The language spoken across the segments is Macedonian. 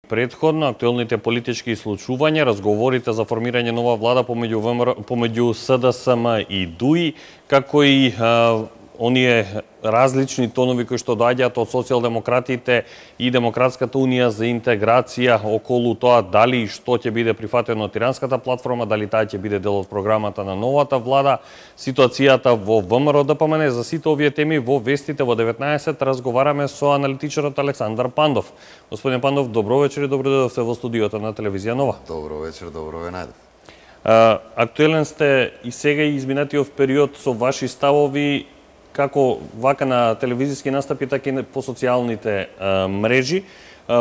Претходно, актуелните политички случувања, разговорите за формирање нова влада помеѓу СДСМ и ДУИ, како и оние различни тонови кои што доаѓаат од социјалдемократите и Демократската унија за интеграција околу тоа дали и што ќе биде прифатено од Тиранската платформа, дали таа ќе биде дел од програмата на новата влада, ситуацијата во ВМРО ДПМН. За сите овие теми во вестите во 19 разговараме со аналитичарот Александар Пандов. Господин Пандов, добро вечер и добро дојдовте во студиото на телевизија Нова. Добро вечер, добро ве најдов. Актуелен сте и сега и изминатиот период со ваши ставови како вака на телевизиски настапи, така и по социјалните мрежи.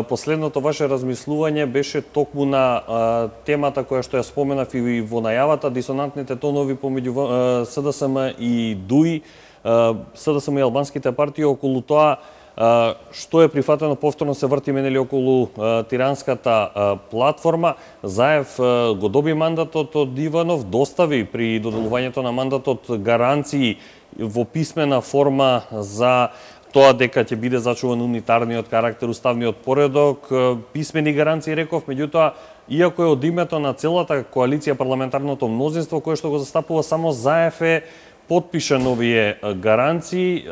Последното ваше размислување беше токму на темата која што ја споменав и во најавата, дисонантните тонови помеѓу СДСМ и ДУИ, СДСМ и албанските партии околу тоа што е прифатено, повторно се вртиме нели околу Тиранската платформа. Заев го доби мандатот од Иванов, достави при доделувањето на мандатот гаранции во писмена форма за тоа дека ќе биде зачуван унитарниот карактер, уставниот поредок, писмени гаранции реков, меѓутоа, иако е од името на целата коалиција парламентарното мнозинство кое што го застапува само Заев е потпишан овие гаранции,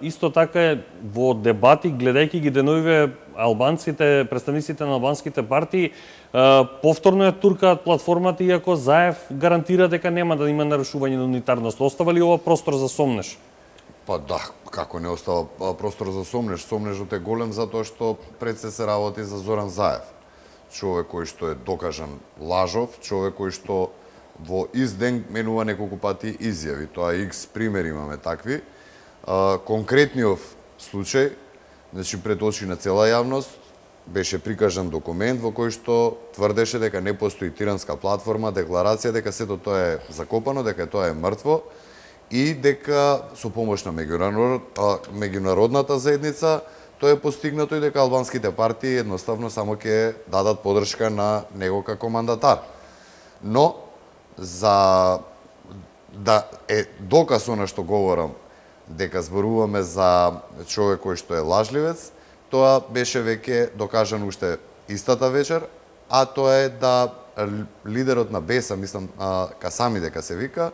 исто така во дебати, гледајќи ги деновиве албанците, представниците на албанските партии, повторно ја туркаат платформата, иако Заев гарантира дека нема да има нарушување на унитарност. Остава ли ова простор за сомнеш? Па да, како не остава простор за сомнеш? Сомнешот е голем затоа што пред се работи за Зоран Заев. Човек кој што е докажан лажов, човек кој што во ист ден менува неколку пати изјави. Тоа X примери имаме такви. Конкретниот случај, значи пред очи на цела јавност, беше прикажан документ во кој што тврдеше дека не постои Тиранска платформа, декларација дека сето тоа е закопано, дека тоа е мртво и дека со помош на меѓународната заедница тоа е постигнато и дека албанските партии едноставно само ќе дадат поддршка на него како мандатар. Но за да е доказ она што говорам, дека зборуваме за човек кој што е лажливец, тоа беше веќе докажано уште истата вечер, а тоа е да лидерот на БЕСА, мислам Касами дека се вика,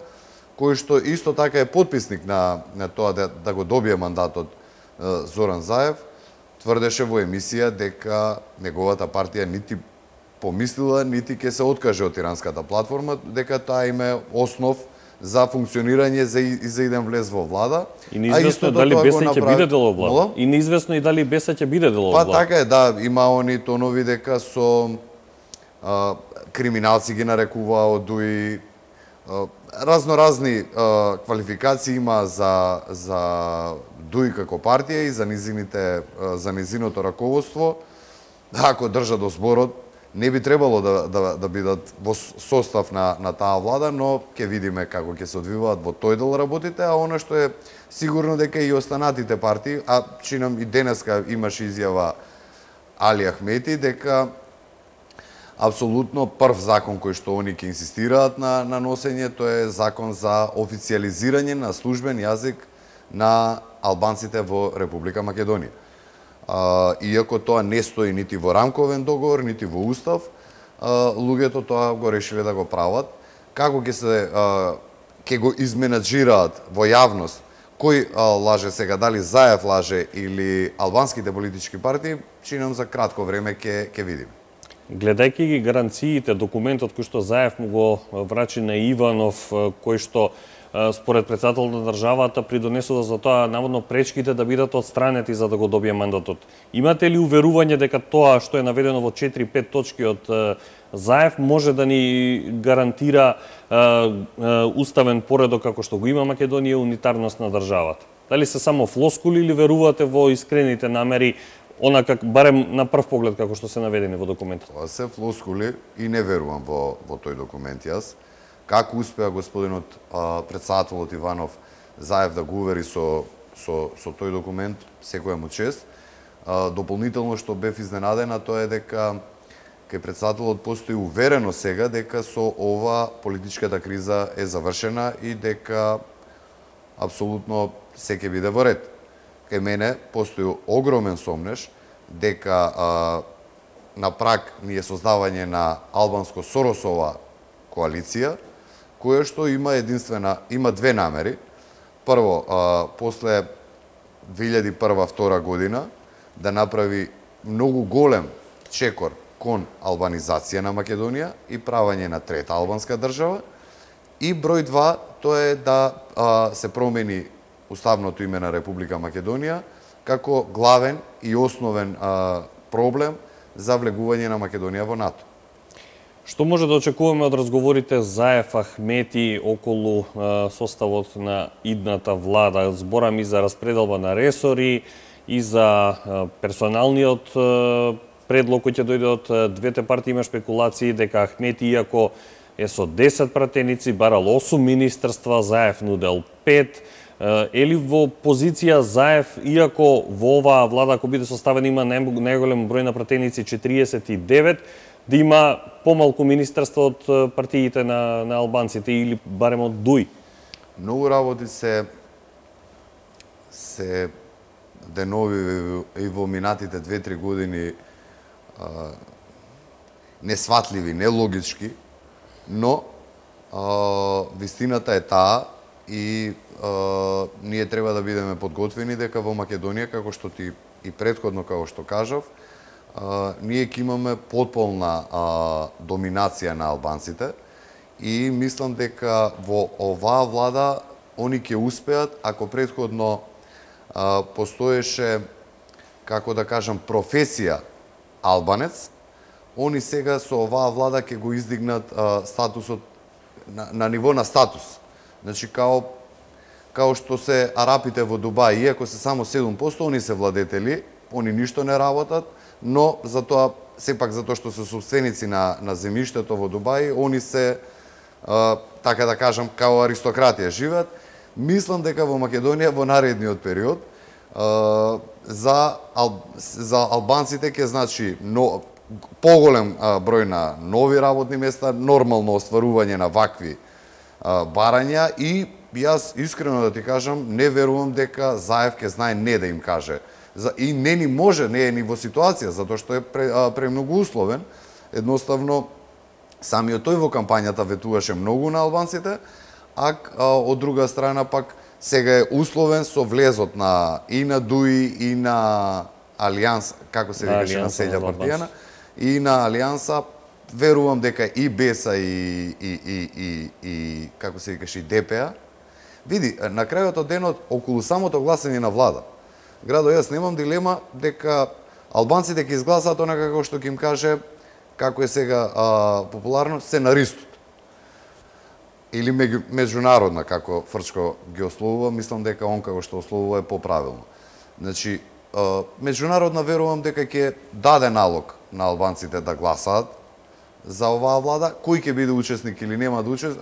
кој што исто така е потписник на тоа да го добие мандатот Зоран Заев, тврдеше во емисија дека неговата партија нити помислила, нити ќе се откаже од Тиранската платформа, дека таа има основ за функционирање за иден влез во влада. И неизвестно дали БЕСА ќе биде дел од влада. И неизвестно и дали БЕСА ќе биде дел од влада. Па така е, да, има они тонови дека со криминалци ги нарекуваа од ДУИ, разноразни квалификации има за ДУИ како партија и за низиното раководство. Ако држа до зборот, не би требало да бидат во состав на таа влада, но ќе видиме како ќе се одвиваат во тој дел работите, а она што е сигурно дека и останатите партии, а чинам и денеска имаше изјава Али Ахмети дека апсолутно прв закон кој што они ќе инсистираат на носење, тоа е закон за официјализирање на службен јазик на албанците во Република Македонија. Иако тоа не стои нити во рамковен договор, нити во устав, луѓето тоа го решиле да го прават. Како ќе го изменаџираат во јавност кој лаже сега, дали Заев лаже или албанските политички партии, чинам за кратко време ќе видиме. Гледајќи ги гаранциите, документот кој што Заев му го врачи на Иванов, кој што според председателот на државата придонесува за тоа наводно пречките да бидат отстранети за да го добие мандатот. Имате ли уверување дека тоа што е наведено во 4-5 точки од Заев може да ни гарантира уставен поредок како што го има Македонија, унитарност на државата? Дали се само флоскули или верувате во искрените намери, онака барем на прв поглед како што се наведени во документот? Тоа се флоскули и не верувам во тој документ јас. Како успеа господинот председателот Иванов Заев да го увери со тој документ, секоја му чест. Дополнително што бев изненадена, тоа е дека кај председателот постои уверено сега дека со ова политичката криза е завршена и дека апсолутно се ќе биде во ред. Кај мене постои огромен сомнеш дека на праг ни е создавање на албанско-Соросова коалиција, која што има две намери. Прво, после 2001-2002 година да направи многу голем чекор кон албанизација на Македонија и правење на трета албанска држава. И број 2, тоа е да се промени уставното име на Република Македонија како главен и основен проблем за влегување на Македонија во НАТО. Што може да очекуваме од разговорите Заев Ахмети околу составот на идната влада? Зборам и за распределба на ресори, и за персоналниот предлог кој ќе дојде од двете партии. Има спекулации дека Ахмети, иако е со 10 пратеници, барал 8 министерства, Заев нудел 5. Е ли во позиција Заев, иако во оваа влада, ако биде составена, има најголем број на пратеници 49, да има помалку министерства од партиите на албанците или барем од ДУИ? Многу работи се денови и во минатите 2-3 години несватливи, нелогички, но вистината е таа и ние треба да бидеме подготвени дека во Македонија, како што ти и претходно како што кажав, ние ќе имаме потполна доминација на албанците и мислам дека во оваа влада они ќе успеат, ако претходно постоеше, како да кажам, професија албанец, они сега со оваа влада ќе го издигнат статусот на ниво на статус. Значи, као што се арапите во Дубај, иако се само 7%, они се владетели, они ништо не работат, но затоа, сепак затоа што се собственици на земјиштето во Дубај, они се, така да кажам, као аристократија живеат. Мислам дека во Македонија во наредниот период за албанците ќе значи поголем број на нови работни места, нормално остварување на вакви барања и јас искрено да ти кажам, не верувам дека Заев ќе знае не да им каже. И не ни може, не е ни во ситуација, затоа што е премногу условен. Едноставно, самиот тој во кампањата ветуваше многу на албанците, а од друга страна пак сега е условен со влезот и на ДУИ и на Алијанс, како се викаше на селја партијана, и на Алијанса. Верувам дека и БЕСА и како се викаше и ДПА. Види, на крајот од денот, околу самото гласање на влада, Градо, јас немам дилема дека албанците ќе изгласаат онака како што ќе им каже, како е сега популарно, сценаристот. Или меѓународна, како Фрчко ги ословува, мислам дека он како што ословува е поправилно. Значи, меѓународна верувам дека ќе даде налог на албанците да гласаат за оваа влада. Кој ќе биде учесник или нема да учесник,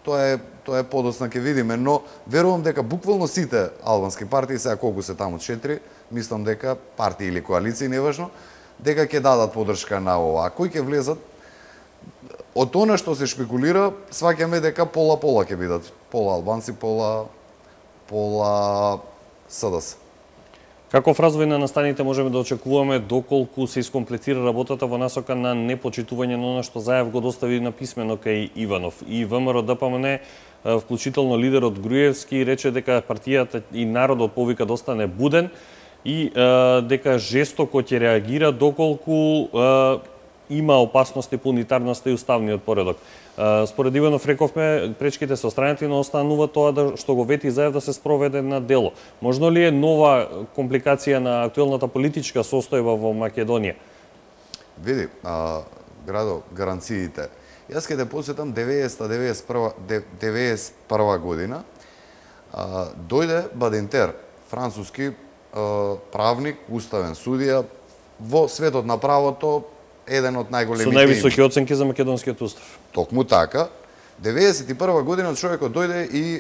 тоа е подоцна ќе видиме, но верувам дека буквално сите албански партии, сега колку се таму 4, мислам дека партии или коалиции, неважно, дека ќе дадат подршка на ова. А кој ќе влезат? Од она што се шпекулира, сваќаме дека пола-пола ќе бидат. Пола албанци, пола СДС. Каков развој на настаните можеме да очекуваме доколку се искомплицира работата во насока на непочитување на она што Заев го достави на писмено кај Иванов? И ВМРО ДПМН, вклучително лидерот Груевски, рече дека партијата и народот повика да остане буден и дека жестоко ќе реагира доколку има опасности по унитарноста и уставниот поредок. Според Иванов, рековме, пречките се отстранети, но останува тоа што го вети Заев да се спроведе на дело. Можно ли е нова компликација на актуелната политичка состојба во Македонија? Види, Градо, гаранциите. Јас ќе те посетам 1991 година. Дојде Бадинтер, француски правник, уставен судија, во светот на правото еден од најголемите. Со највисоки оценки за македонскиот устав. Токму така. 91 година човекот дојде и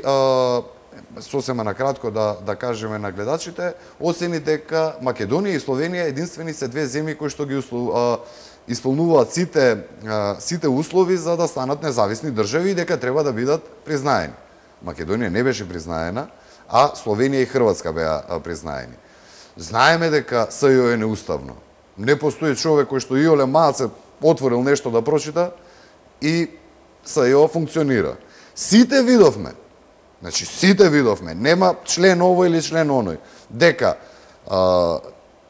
сосема накратко да кажеме на гледачите, оцени дека Македонија и Словенија единствени се две земји кои што ги исполнуваат сите услови за да станат независни држави и дека треба да бидат признаени. Македонија не беше признаена, а Словенија и Хрватска беа признаени. Знаеме дека СЈО е неуставно. Не постои човек кој што иоле малце отворил нешто да прочита и СЈО функционира. Сите видовме, значи сите видовме, нема член овој или член оној, дека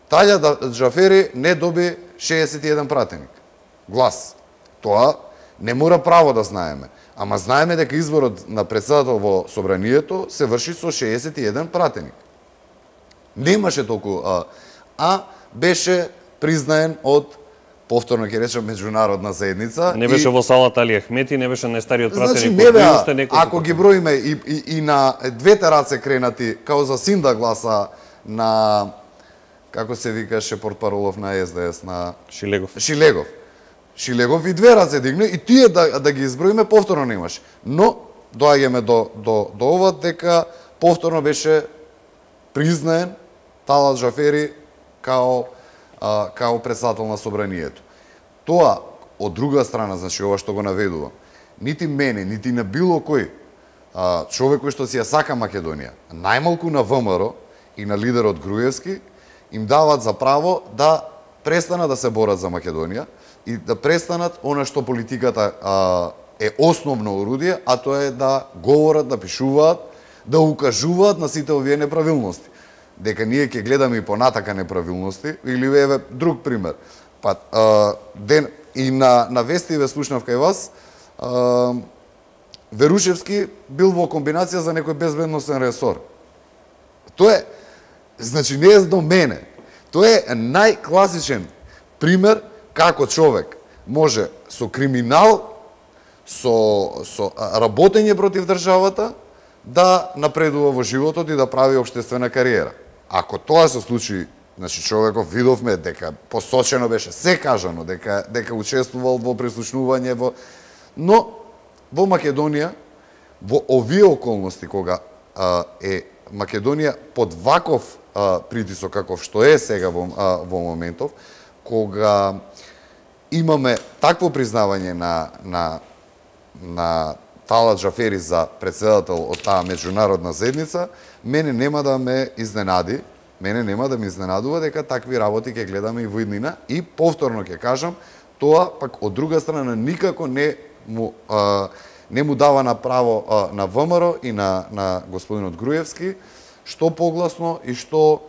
Талја Џафери не доби 61 пратеник. Глас. Тоа не мора право да знаеме. Ама знаеме дека изборот на председател во собранието се врши со 61 пратеник. Немаше толку, беше признаен од, повторно ќе речем, меѓународна заедница. Не беше во салата Али Ахмети, не беше најстариот пратеник. Значи, не беа, ако ги броиме и на двете раце кренати, као за Синда гласа на, како се викаше портпаролов на СДС, на Шилегов и две раце дигне, и тие да ги изброиме, повторно немаше. Но, доаѓаме до ова, дека повторно беше признаен Талат Џафери као председател на собранието. Тоа, од друга страна, значи ова што го наведувам, нити мене, нити на било кој човек кој што си ја сака Македонија, најмалку на ВМРО и на лидерот Груевски, им дават за право да престанат да се борат за Македонија и да престанат она што политиката е основно орудие, а тоа е да говорат, да пишуваат, да укажуваат на сите овие неправилности. Дека ние ќе гледаме и понатака неправилности, или еве друг пример. И на вестиве слушнав кај вас, Верушевски бил во комбинација за некој безбедносен ресор. Тоа е, значи не е до мене, тоа е најкласичен пример како човек може со криминал, со работење против државата, да напредува во животот и да прави општествена кариера. Ако тоа се случи, значи човеков видовме дека посочено беше, се кажано дека учествувал во прислушнување но во Македонија во овие околности кога е Македонија под ваков притисок каков што е сега во моментов, кога имаме такво признавање на Талат Џафери за председател од таа меѓународна заедница, мене нема да ме изненади, мене нема да ме изненадува дека такви работи ќе гледаме и во иднина. И повторно ќе кажам, тоа пак од друга страна никако не му дава на право на ВМРО и на господинот Груевски што погласно и што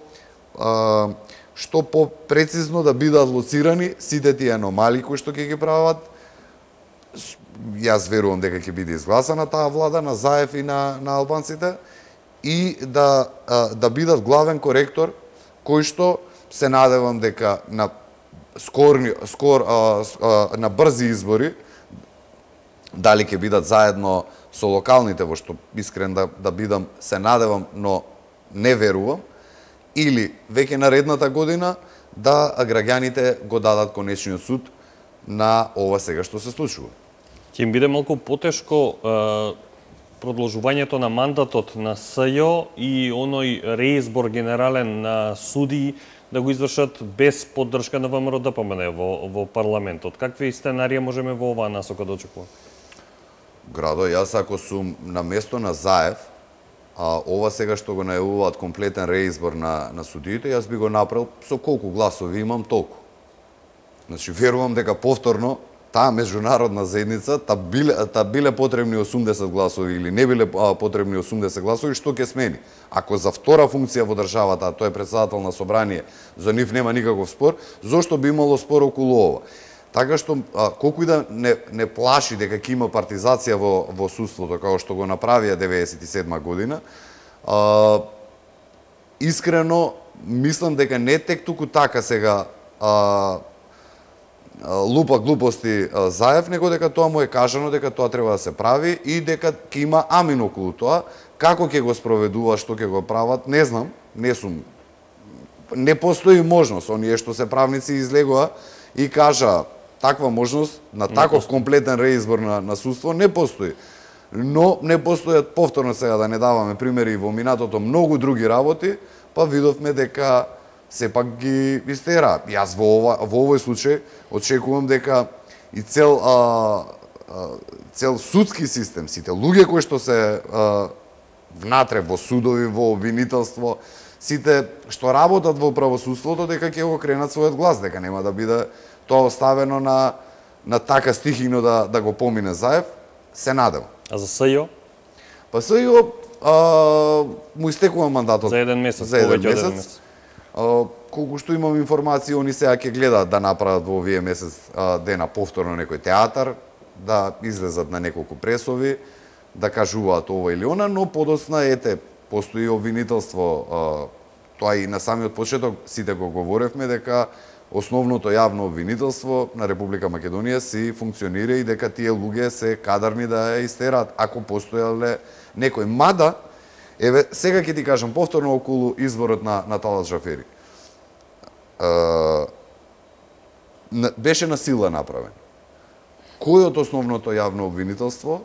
попрецизно да бидат лоцирани сите тие аномалии кои што ќе ги прават. Јас верувам дека ќе биде изгласана таа влада на Заев и на албанците и да бидат главен коректор кој што се надевам дека на на брзи избори, дали ќе бидат заедно со локалните, во што искрен да бидам, се надевам, но не верувам, или веќе наредната година да граѓаните го дадат конечниот суд на ова сега што се случува. Ќе им биде малку потешко продолжувањето на мандатот на СЈО и оној реизбор генерален на судии да го извршат без поддршка на ВМРО ДПМН во парламентот. Какви сценарија можеме во оваа насока да очекуваме? Градо, јас ако сум на место на Заев, ова сега што го најавуваат комплетен реизбор на судиите, јас би го направил со колку гласови имам толку. Значи, верувам дека повторно таа меѓународна заедница та биле потребни 80 гласови или не биле потребни 80 гласови, што ќе смени. Ако за втора функција во државата, а тој е председател на собрание, за нив нема никаков спор, зошто би имало спор околу ова? Така што, колку и да не плаши дека ќе има партизација во судството, како што го направија 97 година, искрено мислам дека не тек туку така сега лупа глупости Заев, него дека тоа му е кажано, дека тоа треба да се прави и дека ќе има амин околу тоа. Како ќе го спроведува, што ќе го прават, не знам, не постои можност. Оние што се правници излегоа и кажа таква можност на таков комплетен реизбор на судство не постои. Но не постојат, повторно сега да не даваме примери во минатото, многу други работи, па видовме дека сепак ги истера. Јас во овој случај очекувам дека и цел судски систем, сите луѓе кои што се внатре во судови, во обвинителство, сите што работат во правосудството дека ќе го кренат својот глас, дека нема да биде тоа оставено на така стихино да го помине Заев, се надевам. А за СЈО? Па СЈО му истекува мандатот За еден месец, за еден повеќе од еден месец. месец. Колку што имам информации, они сега ќе гледаат да направат во овие месец дена повторно некој театар, да излезат на неколку пресови, да кажуваат ова или она, но подоцна постои обвинителство, тоа и на самиот почеток сите го говоревме дека основното јавно обвинителство на Република Македонија си функционира и дека тие луѓе се кадарни да ја истераат ако постоеле некој. Мада, еве, сега ќе ти кажам повторно околу изборот на Талат Джафери. Беше на сила направен. Кој од основното јавно обвинителство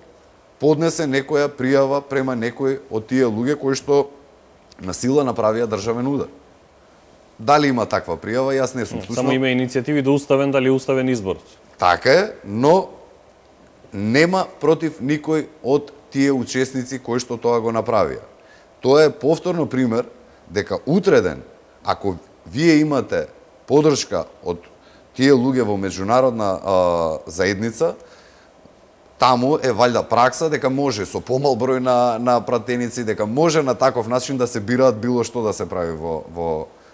поднесе некоја пријава према некој од тие луѓе кои што на сила направија државен удар? Дали има таква пријава, јас не сум слушнал. Само има иницијативи да уставен, дали уставен избор. Така е, но нема против никој од тие учесници кои што тоа го направија. Тоа е повторно пример дека утреден, ако вие имате поддршка од тие луѓе во меѓународна заедница, таму е валјда пракса дека може со помал број на пратеници, дека може на таков начин да се бираат било што да се прави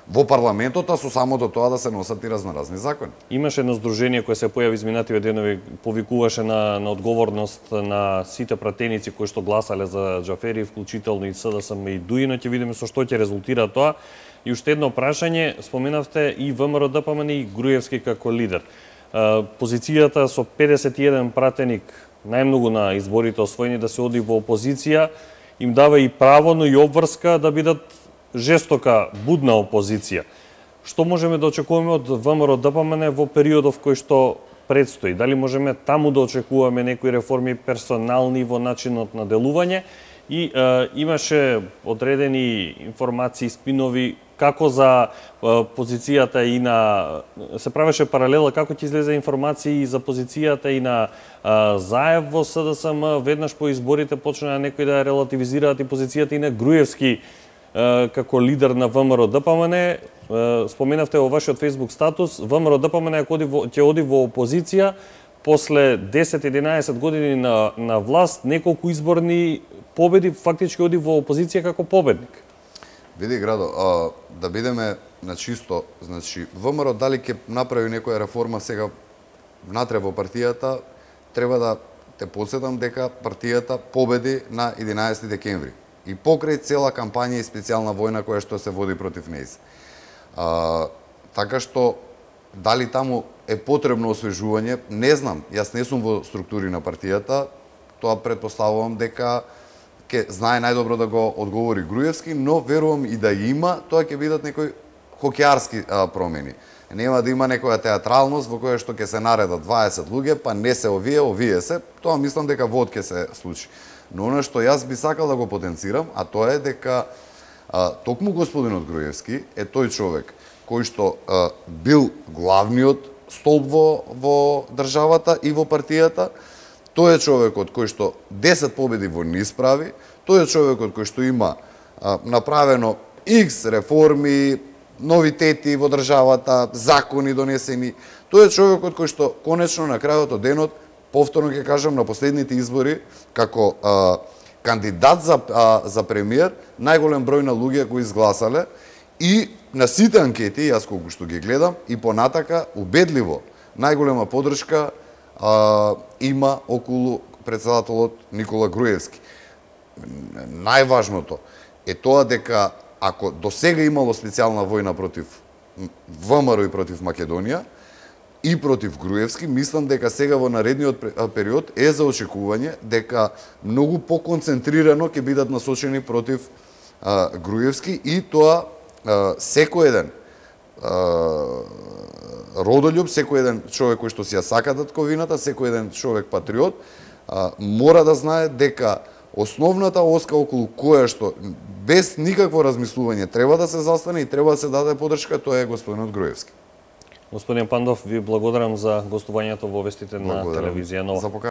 во парламентот, а со самото тоа да се носат и разноразни закони. Имаше едно здружение кое се појави изминативе денови, повикуваше на одговорност на сите пратеници кои што гласале за Джафери, вклучително и СДСМ и ДУИ, ќе видиме со што ќе резултира тоа. И уште едно прашање, споменавте и ВМРО-ДПМН и Груевски како лидер. Позицијата со 51 пратеник, најмногу на изборите освоени, да се оди во опозиција, им дава и право, но и обврска да бидат жестока, будна опозиција. Што можеме да очекуваме од ВМРО-ДПМН во периодов кој што предстои? Дали можеме таму да очекуваме некои реформи персонални во начинот на делување? И имаше одредени информации, спинови, како за позицијата и на... Се правеше паралела како ќе излезе информации за позицијата и на Заев во СДСМ, веднаш по изборите почна некои да релативизираат и позицијата и на Груевски како лидер на ВМРО-ДПМН. Споменавте во вашиот Facebook статус, ВМРО-ДПМН ќе оди во опозиција после 10-11 години на власт, неколку изборни победи, фактички оди во опозиција како победник. Види, Градо, да бидеме на чисто, значи, ВМРО дали ќе направи некоја реформа сега внатре во партијата, треба да те подсетам дека партијата победи на 11 декември. И покрај цела кампања и специјална војна која што се води против нејз. Така што, дали таму е потребно освежување, не знам, јас не сум во структури на партијата, тоа предпоставувам дека ќе знае најдобро да го одговори Груевски, но верувам и да има, тоа ќе бидат некои хокеарски промени. Нема да има некоја театралност во која што ќе се наредат 20 луѓе, па не се овие се, тоа мислам дека вод ќе се случи. Но оно што јас би сакал да го потенцирам, а тоа е дека токму господинот Груевски е тој човек кој што бил главниот столб во државата и во партијата. Тој е човекот кој што 10 победи во низ прави, тој е човекот кој што има направено X реформи, новитети во државата, закони донесени. Тој е човекот кој што конечно на крајот од денот, повторно ќе кажам, на последните избори како кандидат за премиер, најголем број на луѓе го изгласале и на сите анкети, јас колку што ги гледам, и понатака убедливо најголема поддршка има околу претседателот Никола Груевски. Најважното е тоа дека ако до сега имало специјална војна против ВМРО и против Македонија и против Груевски, мислам дека сега во наредниот период е за очекување дека многу поконцентрирано ќе бидат насочени против Груевски и тоа секој еден родолюб, секој еден човек кој што си ја сака татковината, секој еден човек патриот, мора да знае дека основната оска околу која што без никакво размислување треба да се застане и треба да се даде поддршка, тоа е господинот Груевски. Господин Пандов, ви благодарам за гостувањето во вестите на телевизија Нова.